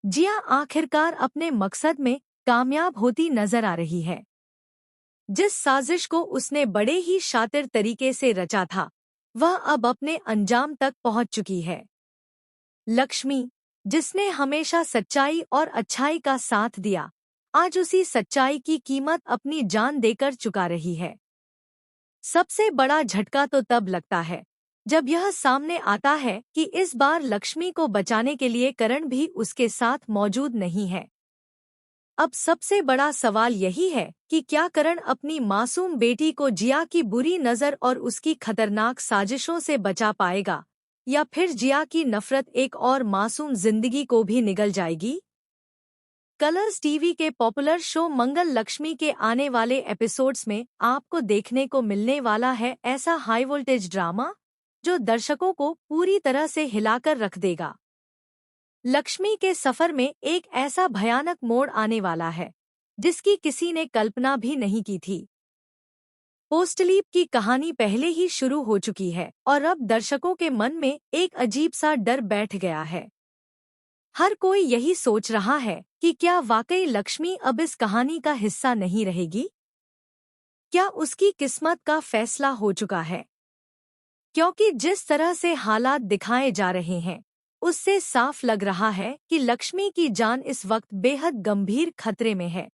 जिया आखिरकार अपने मकसद में कामयाब होती नजर आ रही है। जिस साजिश को उसने बड़े ही शातिर तरीके से रचा था, वह अब अपने अंजाम तक पहुंच चुकी है। लक्ष्मी, जिसने हमेशा सच्चाई और अच्छाई का साथ दिया, आज उसी सच्चाई की कीमत अपनी जान देकर चुका रही है। सबसे बड़ा झटका तो तब लगता है जब यह सामने आता है कि इस बार लक्ष्मी को बचाने के लिए करण भी उसके साथ मौजूद नहीं है। अब सबसे बड़ा सवाल यही है कि क्या करण अपनी मासूम बेटी को जिया की बुरी नज़र और उसकी खतरनाक साजिशों से बचा पाएगा, या फिर जिया की नफरत एक और मासूम जिंदगी को भी निगल जाएगी। कलर्स टीवी के पॉपुलर शो मंगल लक्ष्मी के आने वाले एपिसोड्स में आपको देखने को मिलने वाला है ऐसा हाई वोल्टेज ड्रामा जो दर्शकों को पूरी तरह से हिलाकर रख देगा। लक्ष्मी के सफर में एक ऐसा भयानक मोड़ आने वाला है जिसकी किसी ने कल्पना भी नहीं की थी। पोस्टलीप की कहानी पहले ही शुरू हो चुकी है और अब दर्शकों के मन में एक अजीब सा डर बैठ गया है। हर कोई यही सोच रहा है कि क्या वाकई लक्ष्मी अब इस कहानी का हिस्सा नहीं रहेगी? क्या उसकी किस्मत का फैसला हो चुका है? क्योंकि जिस तरह से हालात दिखाए जा रहे हैं, उससे साफ लग रहा है कि लक्ष्मी की जान इस वक्त बेहद गंभीर खतरे में है।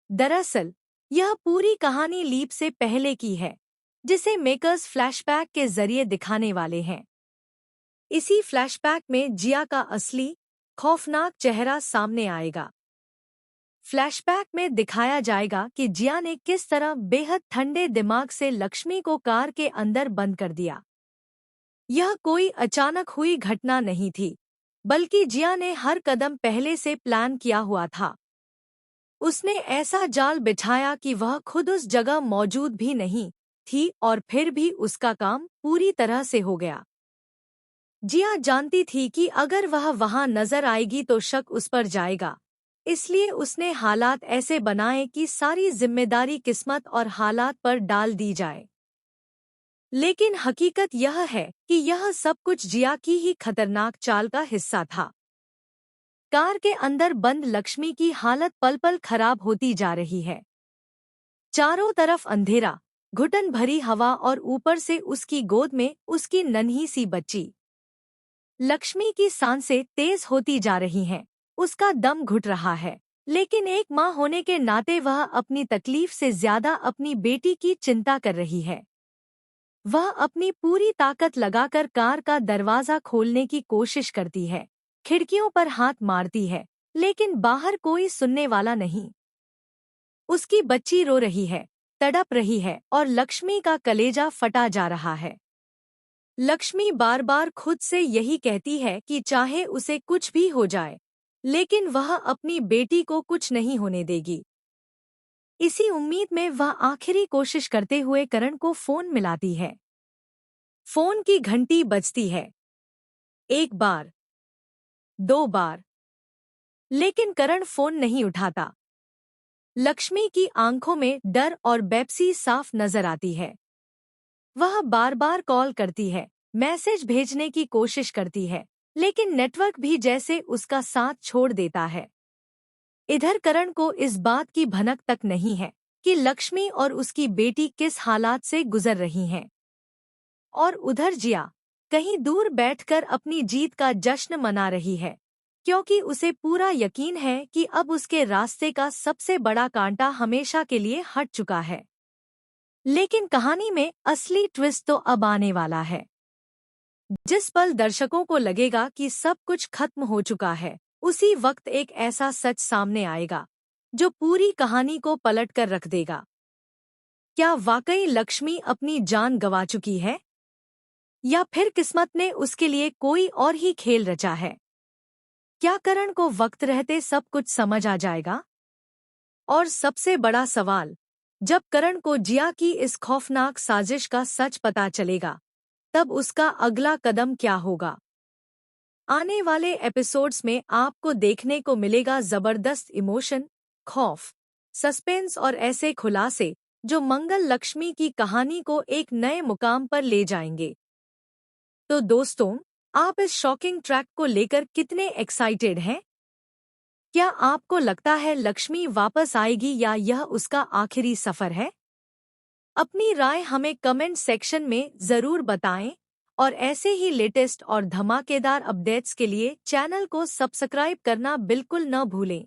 दरअसल, यह पूरी कहानी लीप से पहले की है, जिसे मेकर्स फ्लैशबैक के जरिए दिखाने वाले हैं। इसी फ्लैशबैक में जिया का असली, खौफनाक चेहरा सामने आएगा। फ्लैशबैक में दिखाया जाएगा कि जिया ने किस तरह बेहद ठंडे दिमाग से लक्ष्मी को कार के अंदर बंद कर दिया। यह कोई अचानक हुई घटना नहीं थी, बल्कि जिया ने हर कदम पहले से प्लान किया हुआ था। उसने ऐसा जाल बिछाया कि वह खुद उस जगह मौजूद भी नहीं थी और फिर भी उसका काम पूरी तरह से हो गया। जिया जानती थी कि अगर वह वहां नजर आएगी तो शक उस पर जाएगा, इसलिए उसने हालात ऐसे बनाए कि सारी जिम्मेदारी किस्मत और हालात पर डाल दी जाए। लेकिन हकीकत यह है कि यह सब कुछ जिया की ही खतरनाक चाल का हिस्सा था। कार के अंदर बंद लक्ष्मी की हालत पल पल खराब होती जा रही है। चारों तरफ अंधेरा, घुटन भरी हवा और ऊपर से उसकी गोद में उसकी नन्ही सी बच्ची। लक्ष्मी की सांसें तेज होती जा रही हैं, उसका दम घुट रहा है, लेकिन एक माँ होने के नाते वह अपनी तकलीफ से ज्यादा अपनी बेटी की चिंता कर रही है। वह अपनी पूरी ताकत लगाकर कार का दरवाजा खोलने की कोशिश करती है, खिड़कियों पर हाथ मारती है, लेकिन बाहर कोई सुनने वाला नहीं। उसकी बच्ची रो रही है, तड़प रही है और लक्ष्मी का कलेजा फटा जा रहा है। लक्ष्मी बार बार खुद से यही कहती है कि चाहे उसे कुछ भी हो जाए, लेकिन वह अपनी बेटी को कुछ नहीं होने देगी। इसी उम्मीद में वह आखिरी कोशिश करते हुए करण को फोन मिलाती है। फोन की घंटी बजती है, एक बार, दो बार, लेकिन करण फोन नहीं उठाता। लक्ष्मी की आंखों में डर और बेपसी साफ नजर आती है। वह बार बार कॉल करती है, मैसेज भेजने की कोशिश करती है, लेकिन नेटवर्क भी जैसे उसका साथ छोड़ देता है। इधर करण को इस बात की भनक तक नहीं है कि लक्ष्मी और उसकी बेटी किस हालात से गुजर रही हैं। और उधर जिया कहीं दूर बैठकर अपनी जीत का जश्न मना रही है, क्योंकि उसे पूरा यकीन है कि अब उसके रास्ते का सबसे बड़ा कांटा हमेशा के लिए हट चुका है। लेकिन कहानी में असली ट्विस्ट तो अब आने वाला है। जिस पल दर्शकों को लगेगा कि सब कुछ खत्म हो चुका है, उसी वक्त एक ऐसा सच सामने आएगा जो पूरी कहानी को पलट कर रख देगा। क्या वाकई लक्ष्मी अपनी जान गंवा चुकी है, या फिर किस्मत ने उसके लिए कोई और ही खेल रचा है? क्या करण को वक्त रहते सब कुछ समझ आ जाएगा? और सबसे बड़ा सवाल, जब करण को जिया की इस खौफनाक साजिश का सच पता चलेगा, तब उसका अगला कदम क्या होगा? आने वाले एपिसोड्स में आपको देखने को मिलेगा जबरदस्त इमोशन, खौफ, सस्पेंस और ऐसे खुलासे जो मंगल लक्ष्मी की कहानी को एक नए मुकाम पर ले जाएंगे। तो दोस्तों, आप इस शॉकिंग ट्रैक को लेकर कितने एक्साइटेड हैं? क्या आपको लगता है लक्ष्मी वापस आएगी या यह उसका आखिरी सफर है? अपनी राय हमें कमेंट सेक्शन में ज़रूर बताएं और ऐसे ही लेटेस्ट और धमाकेदार अपडेट्स के लिए चैनल को सब्सक्राइब करना बिल्कुल न भूलें।